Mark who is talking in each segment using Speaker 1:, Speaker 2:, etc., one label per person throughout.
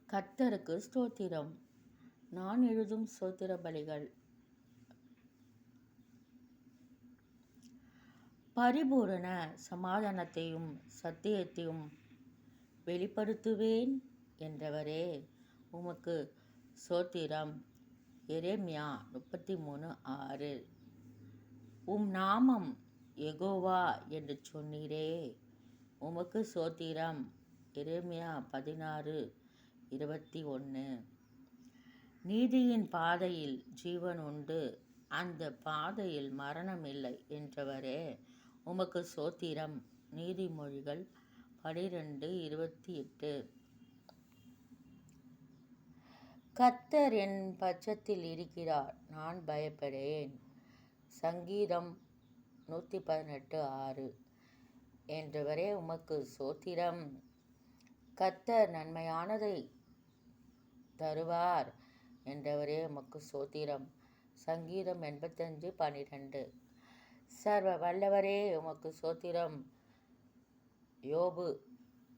Speaker 1: கர்த்தருக்கு ஸ்தோத்திரம். நான் எழுதும் ஸ்தோத்திர பலிகள். பரிபூரண சமாதானத்தையும் சத்தியத்தையும் வெளிப்படுத்துவேன் என்றவரே உமக்கு ஸ்தோத்திரம். எரேமியா 33:6. உம் நாமம் யெகோவா என்று சொன்னீரே, உமக்கு ஸ்தோத்திரம். எரேமியா 16:21. நீதியின் பாதையில் ஜீவன் உண்டு, அந்த பாதையில் மரணம் இல்லை என்றவரே உமக்கு ஸ்தோத்திரம். நீதிமொழிகள் 12:28. கர்த்தர் என் பட்சத்தில் இருக்கிறார், நான் பயப்படேன். சங்கீதம் 118:6 என்றவரே உமக்கு ஸ்தோத்திரம். கர்த்தர் நன்மையானதை தருவார் என்றவரே உமக்கு ஸ்தோத்திரம். சங்கீதம் 85:12. சர்வ வல்லவரே உமக்கு ஸ்தோத்திரம். யோபு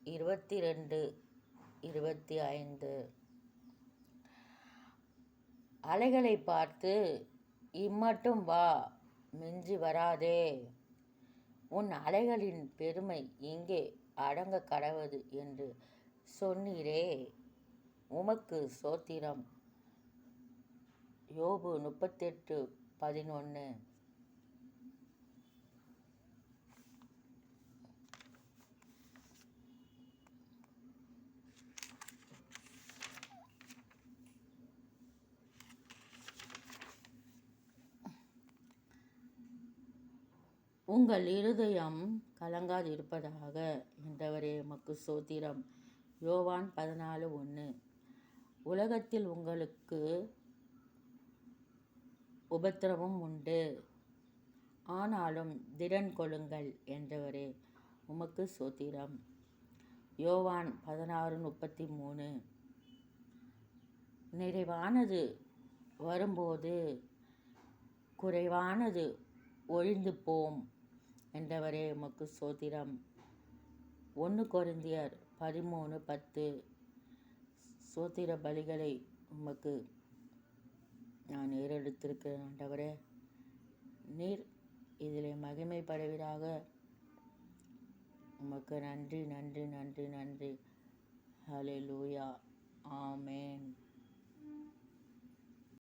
Speaker 1: 22:25. அலைகளை பார்த்து இம்மட்டும் வா, மிஞ்சி வராதே, உன் அலைகளின் பெருமை இங்கே அடங்க கடவது என்று சொன்னீரே, உமக்கு ஸ்தோத்திரம். யோபு 38:11. உங்கள் இருதயம் கலங்காதிருப்பதாக என்றவரே உமக்கு ஸ்தோத்திரம். யோவான் 14:1. உலகத்தில் உங்களுக்கு உபத்திரவம் உண்டு, ஆனாலும் திடன் கொள்ளுங்கள் என்றவரே உமக்கு ஸ்தோத்திரம். யோவான் 16:33. நிறைவானது வரும்போது குறைவானது ஒழிந்து போம் என்றவரே உமக்கு ஸ்தோத்திரம். 1 கொரிந்தியர் 13:10. ஸ்தோத்திர பலிகளை உமக்கு நான் ஏறெடுத்திருக்கிறேன் ஆண்டவரே, நீர் இதிலே மகிமைப்படுவீராக. உமக்கு நன்றி நன்றி நன்றி நன்றி. ஹல்லேலூயா. ஆமென்.